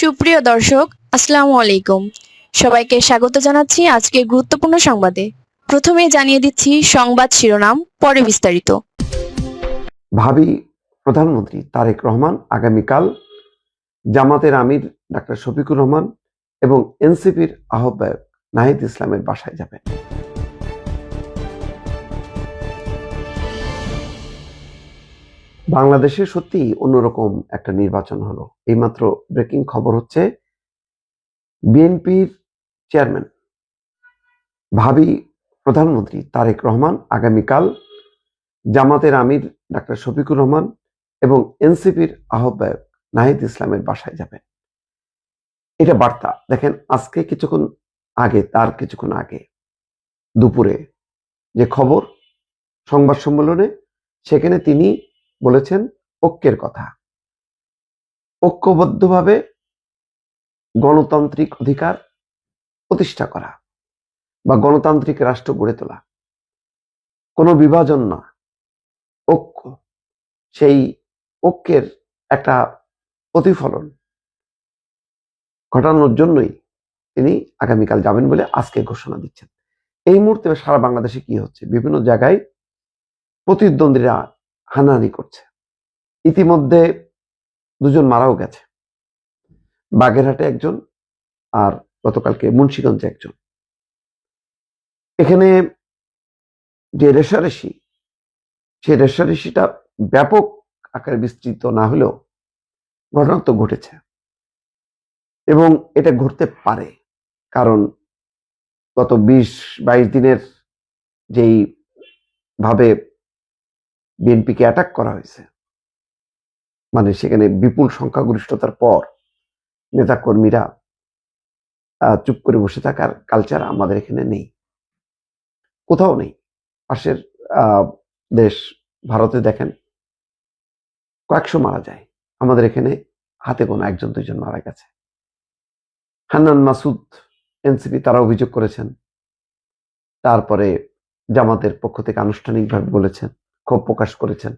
সুপ্রিয় দর্শক, আসসালামু আলাইকুম। সবাইকে স্বাগত জানাচ্ছি আজকের গুরুত্বপূর্ণ সংবাদে। প্রথমেই জানিয়ে দিচ্ছি সংবাদ শিরোনাম, পরে বিস্তারিত। ভাবি প্রধানমন্ত্রী তারেক রহমান আগামীকাল জামাতের আমির ডাক্তার শফিকুর রহমান এবং এনসিপির আহ্বায়ক নাহিদ ইসলামের বাসায় যাবেন। বাংলাদেশে সত্যি অন্যরকম একটা নির্বাচন হলো। এইমাত্র ব্রেকিং খবর হচ্ছে, বিএনপির চেয়ারম্যান ভাবি প্রধানমন্ত্রী তারেক রহমান আগামীকাল জামাতের আমির ডাক্তার শফিকুর রহমান এবং এনসিপির আহ্বায়ক নাহিদ ইসলামের বাসায় যাবেন। এটা বার্তা। দেখেন, আজকে তার কিছুক্ষণ আগে দুপুরে যে খবর সংবাদ সম্মেলনে, সেখানে তিনি বলেছেন ঐক্যের কথা, ঐক্যবদ্ধভাবে গণতান্ত্রিক অধিকার প্রতিষ্ঠা করা বা গণতান্ত্রিক রাষ্ট্র গড়ে তোলা, কোনো বিভাজন না, ঐক্য। সেই ঐক্যের একটা প্রতিফলন ঘটানোর জন্যই তিনি আগামীকাল যাবেন বলে আজকে ঘোষণা দিচ্ছেন। এই মুহূর্তে সারা বাংলাদেশে কি হচ্ছে, বিভিন্ন জায়গায় প্রতিদ্বন্দ্বীরা হানাহানি করছে। ইতিমধ্যে দুজন মারাও গেছে, বাগেরহাটে একজন আর গতকালকে মুন্সিগঞ্জে একজন। এখানে যে রেষারেষি, সেই রেষারেষিটা ব্যাপক আকারে বিস্তৃত না হলেও ঘটনা তো ঘটেছে এবং এটা ঘটতে পারে। কারণ গত ২০-২২ দিনের যেই ভাবে বিএনপিকে অ্যাটাক করা হয়েছে, মানে সেখানে বিপুল সংখ্যাগরিষ্ঠতার পর নেতাকর্মীরা চুপ করে বসে থাকার কালচার আমাদের এখানে নেই, কোথাও নেই। পাশের দেশ ভারতে দেখেন কয়েকশো মারা যায়, আমাদের এখানে হাতে গোনা ১-২ জন মারা গেছে। হান্নান মাসুদ, এনসিপি, তারা অভিযোগ করেছেন, তারপরে জামাতের পক্ষ থেকে আনুষ্ঠানিকভাবে বলেছেন, ক্ষোভ প্রকাশ করেছেন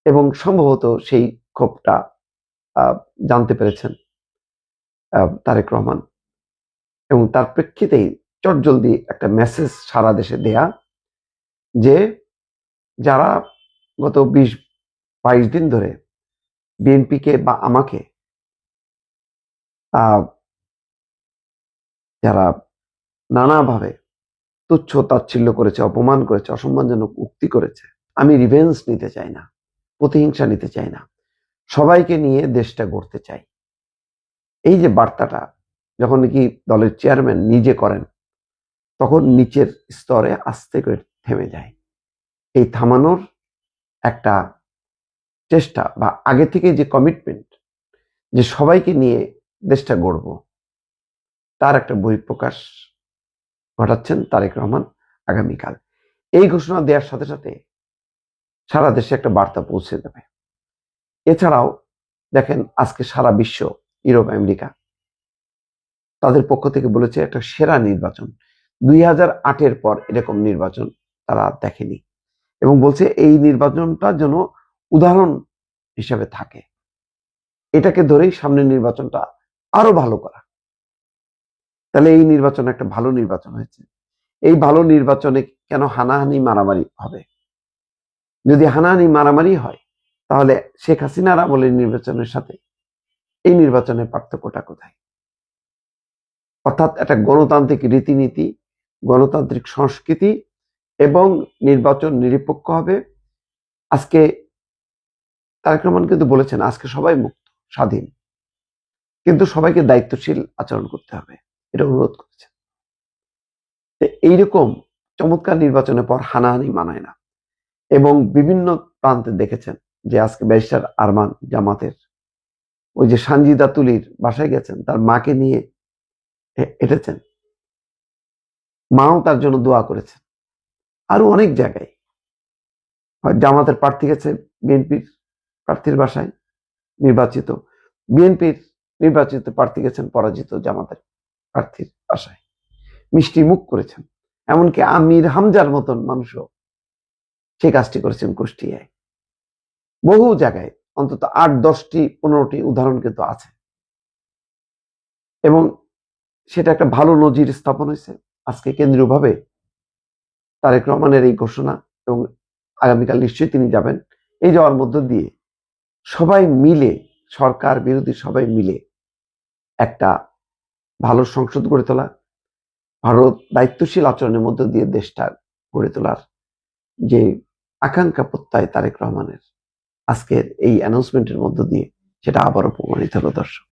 এবং সম্ভবত সেই ক্ষোভটা জানতে পেরেছেন তারেক রহমান এবং তার প্রেক্ষিতেই চটজলদি একটা মেসেজ সারা দেশে দেয়া যে যারা গত ২০-২২ দিন ধরে বিএনপিকে বা আমাকে যারা নানাভাবে তুচ্ছ তাচ্ছিল্য করেছে, অপমান করেছে, অসম্মানজনক উক্তি করেছে, আমি রিভেঞ্জ নিতে চাই না, প্রতিহিংসা নিতে চাই না, সবাইকে নিয়ে দেশটা গড়তে চাই। এই যে বার্তাটা যখন নাকি দলের চেয়ারম্যান নিজে করেন, তখন নিচের স্তরে আস্তে করে থেমে যায়। এই থামানোর একটা চেষ্টা বা আগে থেকে যে কমিটমেন্ট, যে সবাইকে নিয়ে দেশটা গড়ব, তার একটা বহিঃপ্রকাশ ঘটাচ্ছেন তারেক রহমান আগামীকাল। এই ঘোষণা দেওয়ার সাথে সাথে সারা দেশে একটা বার্তা পৌঁছে যাবে। এছাড়াও দেখেন, আজকে সারা বিশ্ব, ইউরোপ, আমেরিকা তাদের পক্ষ থেকে বলেছে একটা সেরা নির্বাচন, ২০০৮-এর পর এরকম নির্বাচন তারা দেখেনি এবং বলছে এই নির্বাচনটা যেন উদাহরণ হিসাবে থাকে, এটাকে ধরেই সামনের নির্বাচনটা আরো ভালো করা। তাহলে এই নির্বাচন একটা ভালো নির্বাচন হয়েছে। এই ভালো নির্বাচনে কেন হানাহানি মারামারি হবে? যদি হানাহানি মারামারি হয়, তাহলে শেখ হাসিনার আমলের নির্বাচনের সাথে এই নির্বাচনের পার্থক্যটা কোথায়? অর্থাৎ একটা গণতান্ত্রিক রীতিনীতি, গণতান্ত্রিক সংস্কৃতি এবং নির্বাচন নিরপেক্ষ হবে। আজকে তারেক রহমান কিন্তু বলেছেন আজকে সবাই মুক্ত, স্বাধীন, কিন্তু সবাইকে দায়িত্বশীল আচরণ করতে হবে, এটা অনুরোধ করেছেন। এইরকম চমৎকার নির্বাচনের পর হানাহানি মানায় না। এবং বিভিন্ন প্রান্তে দেখেছেন যে আজকে ব্যারিস্টার আরমান জামাতের ওই যে সানজিদা তুলির বাসায় গেছেন, তার মাকে নিয়ে হেঁটেছেন, মাও তার জন্য দোয়া করেছেন। আরো অনেক জায়গায় জামাতের প্রার্থী গেছে বিএনপির প্রার্থীর বাসায়, নির্বাচিত বিএনপির নির্বাচিত প্রার্থী গেছেন পরাজিত জামাতের প্রার্থীর বাসায়, মিষ্টি মুখ করেছেন। এমনকি আমির হামজার মতন মানুষও সেই কাজটি করেছেন কুষ্টিয়ায়। বহু জায়গায় অন্তত ৮-১০টি ১৫টি উদাহরণ কিন্তু আছে। এবং সেটা একটা ভালো নজির স্থাপন হয়েছে। আজকে কেন্দ্রীয়ভাবে তারেক রহমানের এই ঘোষণা, এবং আগামীকাল নিশ্চয়ই তিনি যাবেন। এই যাওয়ার মধ্য দিয়ে সবাই মিলে, সরকার বিরোধী সবাই মিলে একটা ভালো সংসদ গড়ে তোলা, ভারত দায়িত্বশীল আচরণের মধ্য দিয়ে দেশটা গড়ে তোলার যে আকাঙ্ক্ষা প্রত্যয় তারেক রহমানের, আজকের এই অ্যানাউন্সমেন্টের মধ্য দিয়ে সেটা আবারও প্রমাণিত হলো দর্শক।